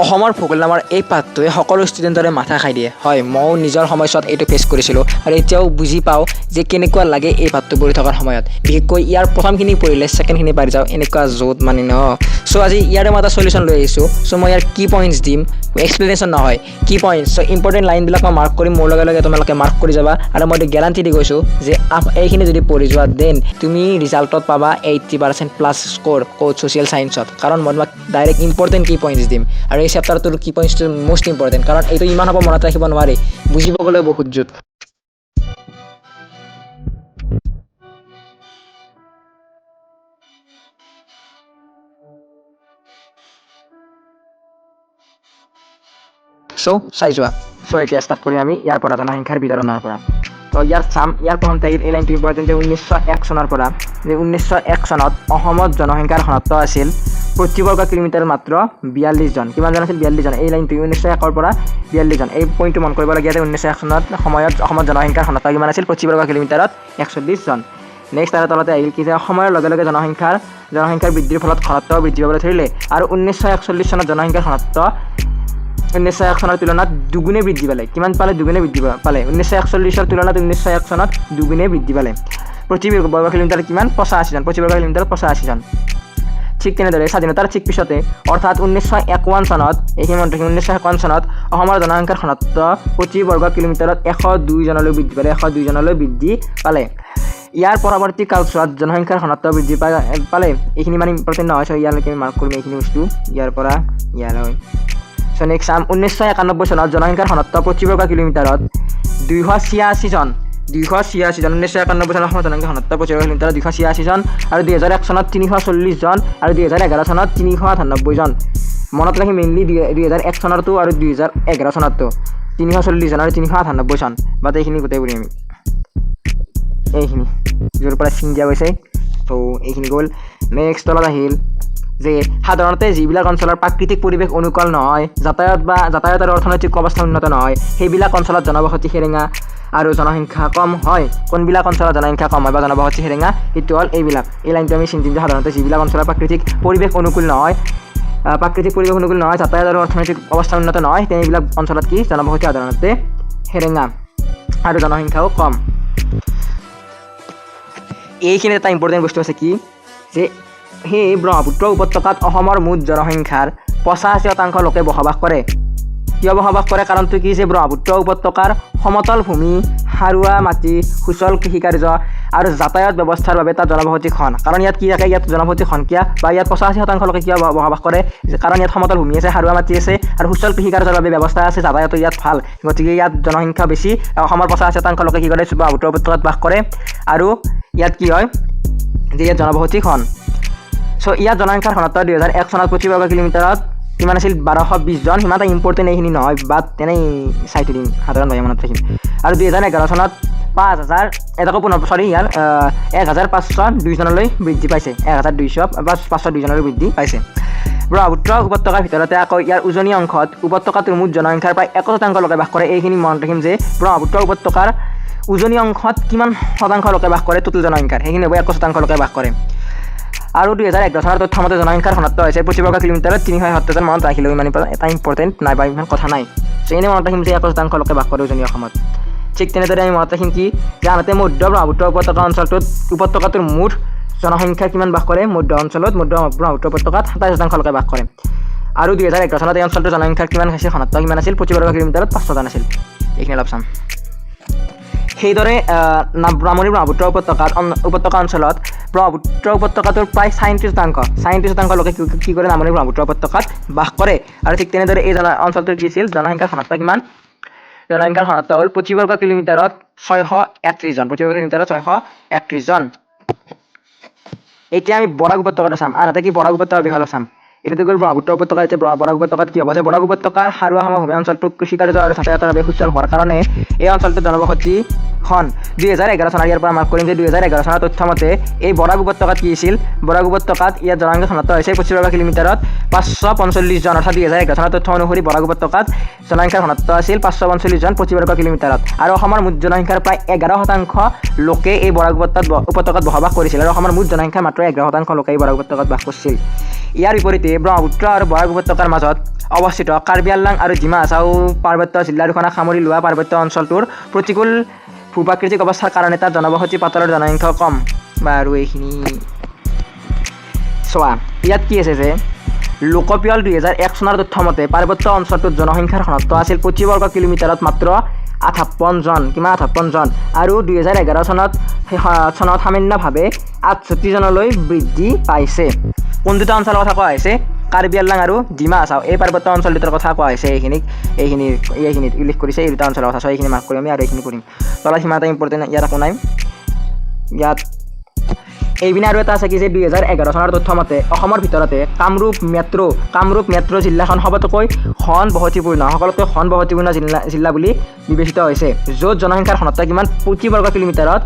অসমৰ ভূগোল নামৰ এই পাঠটোৱে সকলো ষ্টুডেণ্টৰে মাথা খাই দিয়ে। হয়, ময়ো নিজৰ সময়ছোৱাত এইটো ফেচ কৰিছিলোঁ আৰু এতিয়াও বুজি পাওঁ যে কেনেকুৱা লাগে এই পাঠটো পঢ়ি থকাৰ সময়ত। বিশেষকৈ ইয়াৰ প্ৰথমখিনি পঢ়িলে ছেকেণ্ডখিনি পাৰি যাওঁ, এনেকুৱা য'ত মানে ন। চ' আজি ইয়াৰে মই এটা চলিউশ্যন লৈ আহিছোঁ। চ' মই ইয়াৰ কি পইণ্টছ দিম, এক্সপ্লেনেশ্যন নহয়, কি পইণ্টছ। চ' ইম্পৰ্টেণ্ট লাইনবিলাক মই মাৰ্ক কৰিম, মোৰ লগে লগে তোমালোকে মাৰ্ক কৰি যাবা। আৰু মই গেৰাণ্টি দি কৈছোঁ যে এইখিনি যদি পঢ়ি যোৱা দেন তুমি ৰিজাল্টত পাবা 80% প্লাছ স্ক'ৰ ছ'চিয়েল ছায়েন্সত। কাৰণ মই তোমাক ডাইৰেক্ট ইম্পৰ্টেণ্ট কি পইণ্টছ দিম। আৰু এই চেপ্টাৰটোৰ কি পইণ্টছটো মষ্ট ইম্পৰ্টেণ্ট, কাৰণ এইটো ইমান হ'ব মনত ৰাখিব নোৱাৰি, বুজিব গ'লে বহুত জোত। চ' চাই যোৱা। চ' এতিয়া ষ্টাৰ্ট কৰিম আমি ইয়াৰ পৰা জনসংখ্যাৰ বিতৰণৰ পৰা। তো ইয়াৰ প্ৰথমতে এই লাইনটো ইম্পৰ্টেণ্ট যে 1901 চনৰ পৰা, যে 1901 চনত অসমত জনসংখ্যাৰ ঘনত্ব আছিল প্ৰতি বৰ্গ কিলোমিটাৰ মাত্ৰ 42 জন। কিমান জন আছিল? 42 জন। এই লাইনটো 1901 পৰা 42 জন। এই পইণ্টটো মন কৰিবলগীয়া যে 1901 চনত সময়ত অসমত জনসংখ্যাৰ ঘনত্ব কিমান আছিল? প্ৰতি বৰ্গ কিলোমিটাৰত 140 জন। নেক্সট আৰু তলতে আহিল কি যে সময়ৰ লগে লগে জনসংখ্যাৰ বৃদ্ধিৰ ফলত ঘনত্বও বৃদ্ধি পাবলৈ ধৰিলে আৰু 1941 চনত জনসংখ্যাৰ ঘনত্ব 1901 চনৰ তুলনাত দুগুণে বৃদ্ধি পালে। কিমান পালে? দুগুণে বৃদ্ধি পালে। 1941 তুলনাত 1901 চনত দুগুণে বৃদ্ধি পালে। প্ৰতি বৰ্গ কিলোমিটাৰ কিমান? 85 জন। প্ৰতি বৰ্গ কিলোমিটাৰত 85 জন। ঠিক তেনেদৰে স্বাধীনতাৰ ঠিক পিছতে অৰ্থাৎ 1951 চনত, এইখিনি মনত ৰাখিম, 1951 চনত অসমৰ জনসংখ্যাৰ ঘনত্ব প্ৰতি বৰ্গ কিলোমিটাৰত 102 জনলৈ বৃদ্ধি পালে। 102 জনলৈ বৃদ্ধি পালে। ইয়াৰ পৰৱৰ্তী কালছোৱাত জনসংখ্যাৰ ঘনত্ব বৃদ্ধি পালে। এইখিনি মানে ইম্পৰ্টেণ্ট নহয়, চ' ইয়ালৈকে মাৰ্ক কৰিম এইখিনি বস্তু ইয়াৰ পৰা ইয়ালৈ। চ' নেক্সট চাম 1991 চনত জনসংখ্যাৰ ঘনত্ব প্ৰতি বৰ্গ কিলোমিটাৰত 286 জন। 286 জন। 1991 চনত অসমৰ জনসংখ্যাৰ ঘনত্ব প্ৰতি বৰ্গ কিলোমিটাৰত 286 জন আৰু 2001 চনত 340 জন আৰু 2011 চনত 398 জন। মনত ৰাখি মেইনলি 2001 চনৰটো আৰু 2011 চনৰটো 340 জন আৰু 398 জন। বাট এইখিনি গোটেই পঢ়িম আমি। এইখিনি য'ৰ পৰা চিন দিয়া গৈছে, ত' এইখিনি গ'ল। নেক্সট তলত আহিল যে সাধাৰণতে যিবিলাক অঞ্চলৰ প্ৰাকৃতিক পৰিৱেশ অনুকূল নহয়, যাতায়াত আৰু অৰ্থনৈতিক অৱস্থা উন্নত নহয়, সেইবিলাক অঞ্চলত জনবসতি সেৰেঙা আৰু জনসংখ্যা কম হয়। কোনবিলাক অঞ্চলত জনসংখ্যা কম হয় বা জনবসতি সেৰেঙা? সেইটো হ'ল এইবিলাক। এই লাইনটো আমি চিন্তিম যে সাধাৰণতে যিবিলাক অঞ্চলৰ প্ৰাকৃতিক পৰিৱেশ অনুকূল নহয়, যাতায়াত আৰু অৰ্থনৈতিক অৱস্থা উন্নত নহয়, সেইবিলাক অঞ্চলত কি জনবসতি সাধাৰণতে সেৰেঙা আৰু জনসংখ্যাও কম। এইখিনি এটা ইম্পৰ্টেণ্ট বস্তু আছে কি যে সেই ব্ৰহ্মপুত্ৰ উপত্যকাত অসমৰ মুঠ জনসংখ্যাৰ 85% লোকে বসবাস কৰে। কিয় বসবাস কৰে? কাৰণটো কি যে ব্ৰহ্মপুত্ৰ উপত্যকাৰ সমতল ভূমি, সাৰুৱা মাটি, সুচল কৃষিকাৰ্য আৰু যাতায়াত ব্যৱস্থাৰ বাবে তাত জনবসতি ঘন। কাৰণ ইয়াত কি থাকে? ইয়াত জনবসতি ঘনকিয়া বা ইয়াত 85% লোকে কিয় বসবাস কৰে? কাৰণ ইয়াত সমতল ভূমি আছে, সাৰুৱা মাটি আছে আৰু সুচল কৃষিকাৰ্যৰ বাবে ব্যৱস্থা আছে, যাতায়াতো ইয়াত ভাল। গতিকে ইয়াত জনসংখ্যা বেছি। অসমৰ 85% লোকে কি কৰে? ব্ৰহ্মপুত্ৰ উপত্যকাত বাস কৰে আৰু ইয়াত কি হয় যে ইয়াত জনবসতি ঘন। চ' ইয়াত জনসংখ্যাৰ ঘনত্ব 2001 চনত প্ৰতি বৰ্গ কিলোমিটাৰত কিমান আছিল? 1220 জন। সিমান এটা ইম্পৰ্টেণ্ট এইখিনি নহয়, বাট তেনেই চাই থৈ দিম, সাধাৰণভাৱে মনত ৰাখিম। আৰু 2011 চনত 1502 জনলৈ বৃদ্ধি পাইছে। 502 জনলৈ বৃদ্ধি পাইছে। ব্ৰহ্মপুত্ৰ উপত্যকাৰ ভিতৰতে আকৌ ইয়াৰ উজনি অংশত উপত্যকাটোৰ মুঠ জনসংখ্যাৰ প্ৰায় 1% লোকে বাস কৰে। এইখিনি মনত ৰাখিম যে ব্ৰহ্মপুত্ৰ উপত্যকাৰ উজনি অংশত কিমান শতাংশ লোকে বাস কৰে টোটেল জনসংখ্যাৰ? সেইখিনি হ'ব 1% লোকে বাস কৰে। আৰু 2011 চনৰ তথ্য মতে জনসংখ্যাৰ ঘনত্ব হৈছে প্ৰতি বৰ্গ কিলোমিটাৰত 370 জন। মনত ৰাখিলেও ইমান এটা ইম্পৰ্টেণ্ট নাই বা ইমান কথা নাই। চ' এনেই মনত ৰাখিম যে 1% লোকে বাস কৰে উজনি অসমত। ঠিক তেনেদৰে আমি মনত ৰাখিম কি যে আনহাতে মধ্য ব্ৰহ্মপুত্ৰ উপত্যকাটোৰ মুঠ জনসংখ্যা কিমান বাস কৰে? মধ্য ব্ৰহ্মপুত্ৰ উপত্যকাত 27% লোকে বাস কৰে। আৰু 2011 চনত এই অঞ্চলটোৰ জনসংখ্যাৰ কিমান হৈছে? ঘনত্ব কিমান আছিল? প্ৰতি বৰ্গ কিলোমিটাৰত 500 জন আছিল। এইখিনি অলপ চাম। সেইদৰে নামনি ব্ৰহ্মপুত্ৰ উপত্যকা অঞ্চলত ব্ৰহ্মপুত্ৰ উপত্যকাটোৰ প্ৰায় 37% লোকে কি কৰে? নামনি ব্ৰহ্মপুত্ৰ উপত্যকাত বাস কৰে। আৰু ঠিক তেনেদৰে এই অঞ্চলটোৰ কি আছিল? জনসংখ্যাৰ ঘনত্ব কিমান? জনসংখ্যাৰ ঘনত্ব হ'ল প্ৰতি বৰ্গ কিলোমিটাৰত 631 জন। প্ৰতি বৰ্গ কিলোমিটাৰত 631 জন। এতিয়া আমি বৰাক উপত্যকাটো চাম। আনহাতে কি বৰাক উপত্যকাৰ বিষয়ে চাম। এতিয়াতো গ'ল ব্ৰহ্মপুত্ৰ উপত্যকা। এতিয়া বৰাক উপত্যকাত কি হ'ব? যে বৰাক উপত্যকাৰ সাৰুৱা সমভূমি অঞ্চলটোক কৃষিকাৰ্য আৰু যাতায়াতৰ বাবে সুচল হোৱাৰ কাৰণে এই অঞ্চলটোত জনবসতি ঘন। 2011 চনৰ ইয়াৰ পৰা মাৰ্ক কৰিম যে 2011 চনৰ তথ্য মতে এই বৰাক উপত্যকাত কি আছিল? বৰাক উপত্যকাত ইয়াত জনসংখ্যাৰ ঘনত্ব হৈছে প্ৰতি বৰ্গ কিলোমিটাৰত 545 জন। অৰ্থাৎ 2011 চনৰ তথ্য অনুসৰি বৰাক উপত্যকাত জনসংখ্যাৰ ঘনত্ব আছিল 545 জন প্ৰতি বৰ্গ কিলোমিটাৰত। আৰু অসমৰ মুঠ জনসংখ্যাৰ প্ৰায় 11% লোকে এই বৰাক উপত্যকাত বসবাস কৰিছিল। আৰু অসমৰ মুঠ জনসংখ্যাৰ মাত্ৰ 11% লোকে এই বৰাক উপত্যকাত বাস কৰিছিল। ইয়াৰ বিপৰীতে ব্ৰহ্মপুত্ৰ আৰু বৰাক উপত্যকাৰ মাজত অৱস্থিত কাৰ্বি আংলং আৰু ডিমা হাছাও পাৰ্বত্য জিলা দুখনক সামৰি লোৱা পাৰ্বত্য অঞ্চলটোৰ প্ৰতিকূল ভূ-প্ৰাকৃতিক অৱস্থাৰ কাৰণে তাত জনবসতি পাতলৰ জনসংখ্যা কম। বাৰু এইখিনি চোৱা, ইয়াত কি আছে যে লোকপিয়ল 2001 চনৰ তথ্য মতে পাৰ্বত্য অঞ্চলটোত জনসংখ্যাৰ ঘনত্ব আছিল প্ৰতি বৰ্গ কিলোমিটাৰত মাত্ৰ 58 জন, কিমান 58 জন, আৰু 2011 চনত সামান্যভাৱে 68 জনলৈ বৃদ্ধি পাইছে। কোন দুটা অঞ্চলৰ কথা কোৱা হৈছে? কাৰ্বি আংলং আৰু ডিমা হাছাও এই পাৰ্বত্য অঞ্চল দুটাৰ কথা কোৱা হৈছে। এইখিনিত উল্লেখ কৰিছে এই দুটা অঞ্চলৰ কথা। চ' এইখিনি মাৰ্ক কৰিম আমি আৰু এইখিনি কৰিম। তলত সিমান এটা ইম্পৰ্টেণ্ট ইয়াত একো নাই। ইয়াত এইপিনে আৰু এটা আছে কি যে 2011 চনৰ তথ্য মতে অসমৰ ভিতৰতে কামৰূপ মেট্ৰ' জিলাখন সবতকৈ ঘনবসতিপূৰ্ণ, সকলোতকৈ ঘনবসতিপূৰ্ণ জিলা বুলি বিবেচিত হৈছে, য'ত জনসংখ্যাৰ ঘনত্ব কিমান প্ৰতি বৰ্গ কিলোমিটাৰত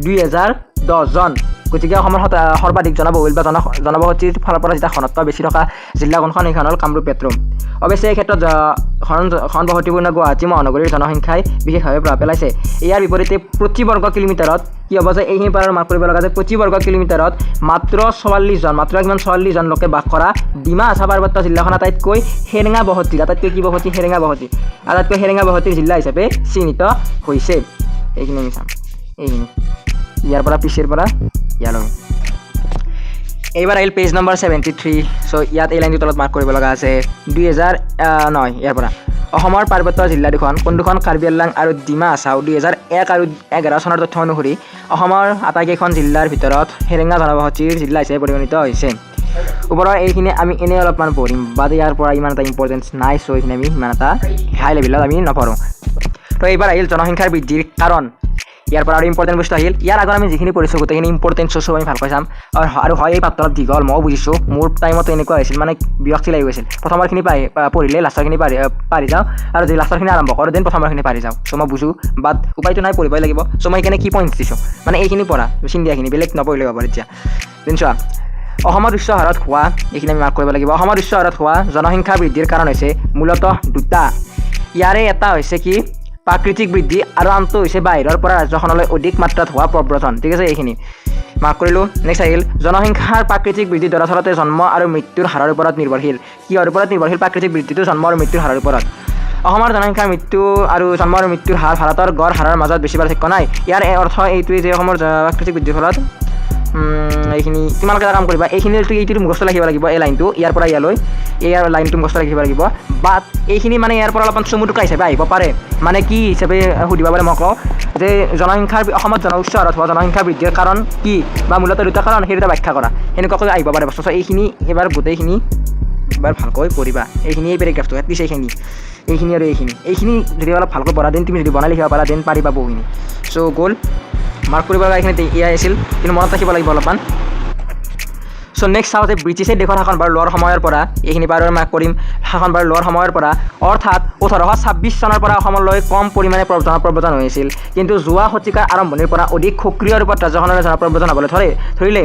2010 জন। গতিকে অসমৰ সৰ্বাধিক জনবহুল বা জনবসতিৰ ফালৰ পৰা যেতিয়া ঘনত্ব বেছি থকা জিলা কোনখন, সেইখন হ'ল কামৰূপ মেট্ৰ'। অৱশ্যে এই ক্ষেত্ৰত ঘনবসতিপূৰ্ণ গুৱাহাটী মহানগৰীৰ জনসংখ্যাই বিশেষভাৱে প্ৰভাৱ পেলাইছে। ইয়াৰ বিপৰীতে প্ৰতি বৰ্গ কিলোমিটাৰত কি হ'ব যে এইখিনি পাৰৰ মাৰ্ক কৰিব লগা যে প্ৰতি বৰ্গ কিলোমিটাৰত মাত্ৰ 44 জন লোকে বাস কৰা ডিমা হাছাও পাৰ্বত্য জিলাখন আটাইতকৈ সেৰেঙা বসতিৰ জিলা হিচাপে চিহ্নিত হৈছে। এইখিনি আমি চাম। এইখিনি ইয়াৰ পৰা পিছৰ পৰা ইয়ালৈ। এইবাৰ আহিল পেজ নম্বৰ 73। চ' ইয়াত এই লাইনটোৰ তলত মাৰ্ক কৰিব লগা আছে 2009 ইয়াৰ পৰা অসমৰ পাৰ্বত্য জিলা দুখন কোন দুখন? কাৰ্বি আংলং আৰু ডিমা হাছাও 2001 আৰু 2011 চনৰ তথ্য অনুসৰি অসমৰ আটাইকেইখন জিলাৰ ভিতৰত সেৰেঙা জনবসতিৰ জিলা হিচাপে পৰিগণিত হৈছে। ওপৰৰ এইখিনি আমি এনেই অলপমান পঢ়িম, বাট ইয়াৰ পৰা ইমান এটা ইম্পৰ্টেঞ্চ নাই। চ' এইখিনি আমি ইমান এটা হাই লেভেলত আমি নপঢ়োঁ। তো এইবাৰ আহিল জনসংখ্যাৰ বৃদ্ধিৰ কাৰণ। ইয়াৰ পৰা আৰু ইম্পৰ্টেণ্ট বস্তু আহিল। ইয়াৰ আগত আমি যিখিনি পঢ়িছোঁ গোটেইখিনি ইম্পৰ্টেণ্ট চব আমি ভালকৈ চাম। আৰু হয় এই পাত্ৰ অলপ দীঘল, ময়ো বুজিছোঁ। মোৰ টাইমতো এনেকুৱা হৈছিল, মানে বিৰক্তি লাগি গৈছিল। প্ৰথমৰখিনি পঢ়িলে লাষ্টৰখিনি পাৰি যাওঁ, আৰু যদি লাষ্টৰখিনি আৰম্ভ কৰোঁ দেন প্ৰথমৰখিনি পাৰি যাওঁ। চ' মই বুজোঁ, বাট উপায়টো নাই, পঢ়িবই লাগিব। চ' মই সেইকাৰণে কি পইণ্ট দিছোঁ, মানে এইখিনি পঢ়া চিন্তাখিনি বেলেগ নপঢ়িলে হ'ব। এতিয়া দেন চোৱা, অসমৰ উচ্চ হাৰত হোৱা, এইখিনি আমি মাৰ্ক কৰিব লাগিব। অসমৰ উচ্চ হাৰত হোৱা জনসংখ্যা বৃদ্ধিৰ কাৰণ হৈছে মূলতঃ দুটা। ইয়াৰে এটা হৈছে কি প্ৰাকৃতিক বৃদ্ধি, আৰু আনটো হৈছে বাহিৰৰ পৰা ৰাজ্যখনলৈ অধিক মাত্ৰাত হোৱা প্ৰব্ৰজন। ঠিক আছে, এইখিনি মাৰ্ক কৰিলোঁ। নেক্সট আহিল জনসংখ্যাৰ প্ৰাকৃতিক বৃদ্ধি দৰাচলতে জন্ম আৰু মৃত্যুৰ হাৰৰ ওপৰত নিৰ্ভৰশীল। কিহৰ ওপৰত নিৰ্ভৰশীল? প্ৰাকৃতিক বৃদ্ধিটো জন্ম আৰু মৃত্যুৰ হাৰৰ ওপৰত। অসমৰ জনসংখ্যাৰ মৃত্যু আৰু জন্ম আৰু মৃত্যুৰ হাৰ ভাৰতৰ গড় হাৰৰ মাজত বেছি পাৰ্থক্য নাই। ইয়াৰ অৰ্থ এইটোৱে যে অসমৰ প্ৰাকৃতিক বৃদ্ধিৰ ফলত এইখিনি তোমালোকে এটা কাম কৰিবা, এইটো মুখস্থ ৰাখিব লাগিব। এই লাইনটো ইয়াৰ পৰা ইয়ালৈ ইয়াৰ লাইনটো মুখস্থ ৰাখিব লাগিব। বাট এইখিনি মানে ইয়াৰ পৰা অলপমান চমুটোকা হিচাপে আহিব পাৰে। মানে কি হিচাপে সুধিব পাৰে মই কওঁ যে অসমত উচ্চ হাৰত হোৱা জনসংখ্যা বৃদ্ধিৰ কাৰণ কি, বা মূলতঃ দুটা কাৰণ, সেই দুটা ব্যাখ্যা কৰা, সেনেকুৱাকৈ আহিব পাৰে বস্তু। এইখিনি এবাৰ গোটেইখিনি এবাৰ ভালকৈ পঢ়িবা। এই পেৰেগ্ৰাফটো এটলিষ্ট এইখিনি আৰু এইখিনি যদি অলপ ভালকৈ পঢ়া দেন তুমি যদি বনাই লিখিব পাৰা দেন পাৰিবা বহুখিনি। চ' গ'ল মাৰ্ক কৰিব লগা এইখিনিতে এয়াই আছিল, কিন্তু মনত ৰাখিব লাগিব অলপমান। চ' নেক্সট চাওঁ যে ব্ৰিটিছে দেশৰ শাসনভাৰ লোৱাৰ সময়ৰ পৰা, এইখিনি বাৰু মাৰ্ক কৰিম, শাসনভাৰ লোৱাৰ সময়ৰ পৰা অৰ্থাৎ 1826 চনৰ পৰা অসমলৈ কম পৰিমাণে জনপ্ৰব্ৰজন হৈছিল, কিন্তু যোৱা শতিকাৰ আৰম্ভণিৰ পৰা অধিক সক্ৰিয় ৰূপত ৰাজ্যখনলৈ জনপ্ৰব্ৰজন হ'বলৈ ধৰিলে।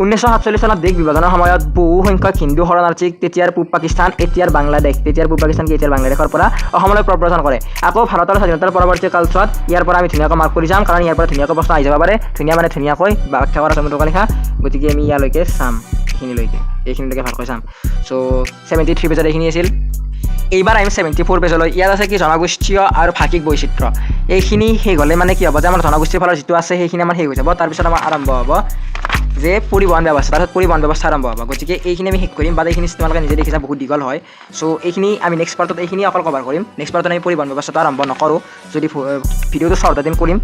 1947 চনত দেশ বিভাজনৰ সময়ত বহু সংখ্যক হিন্দু শৰণাৰ্থীক তেতিয়াৰ পূব পাকিস্তান, এতিয়াৰ বাংলাদেশ, এতিয়াৰ বাংলাদেশৰ পৰা অসমলৈ প্ৰব্ৰজন কৰে। আকৌ ভাৰতৰ স্বাধীনতাৰ পৰৱৰ্তী কালছোৱাত ইয়াৰ পৰা আমি ধুনীয়াকৈ মাৰ্ক কৰি যাম, কাৰণ ইয়াৰ পৰা ধুনীয়াকৈ প্ৰশ্ন আহি যাব পাৰে। ধুনীয়াকৈ ব্যাখ্যা কৰা চমুটোকা লিখা। গতিকে আমি ইয়ালৈকে চাম, এইখিনিলৈকে ভালকৈ চাম। চ' 73 পেজত এইখিনি আছিল। এইবাৰ আহিম 74 পেজলৈ। ইয়াত আছে কি জনগোষ্ঠীয় আৰু ভাষিক বৈচিত্ৰ্য। এইখিনি শেষ হ'লে মানে কি হ'ব যে আমাৰ জনগোষ্ঠীৰ ফালৰ যিটো আছে সেইখিনি আমাৰ শেষ হৈ যাব। তাৰপিছত আমাৰ আৰম্ভ হ'ব যে পৰিবহণ ব্যৱস্থা, তাৰপিছত পৰিবহণ ব্যৱস্থা আৰম্ভ হ'ব। গতিকে এইখিনি আমি শেষ কৰিম, বা এইখিনি তোমালোকে নিজে দেখিছা বহুত দীঘল হয়। চ' এইখিনি আমি নেক্সট পাৰ্টত এইখিনি অকল কভাৰ কৰিম। নেক্সট পাৰ্টত আমি পৰিবহণ ব্যৱস্থাটো আৰম্ভ নকৰোঁ, যদি ভিডিঅ'টো শ্বৰ্ট দিন কৰিম।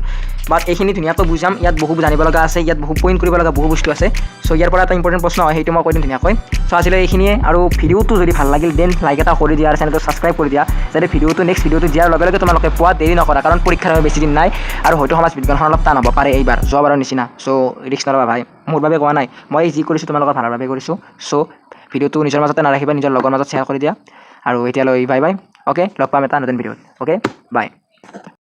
বাট এইখিনি ধুনীয়াকৈ বুজাম, ইয়াত বহু জানিব লগা আছে, ইয়াত বহু পইণ্ট কৰিব লগা বহু বস্তু আছে। চ' ইয়াৰ পৰা এটা ইম্পৰ্টেণ্ট প্ৰশ্ন হয়, সেইটো মই কৈ দিম ধুনীয়াকৈ। চ' আজিলৈ এইখিনিয়ে, আৰু ভিডিঅ'টো যদি ভাল লাগিল দেন লাইক এটা কৰি দিয়া আৰু চেনেলটো ছাবস্ক্ৰাইব কৰি দিয়া, যাতে নেক্সট ভিডিঅ'টো দিয়াৰ লগে লগে তোমালোকে পোৱা দেৰি নকৰা, কাৰণ পৰীক্ষাৰ বেছি দিন নাই, আৰু হয়তো সমাজ বিজ্ঞানখন অলপ টান হ'ব পাৰে এইবাৰ, যোৱাবাৰৰ নিচিনা। চ' ৰিস্ক নল'বা ভাই, মোৰ বাবে কোৱা নাই, মই যি কৰিছোঁ তোমালোকৰ ভালৰ বাবে কৰিছোঁ। চ' ভিডিঅ'টো নিজৰ মাজতে নাৰাখিবা, নিজৰ লগৰ মাজত শ্বেয়াৰ কৰি দিয়া, আৰু এতিয়ালৈ বাই বাই। অ'কে, লগ পাম এটা নতুন ভিডিঅ'ত। অ'কে, বাই।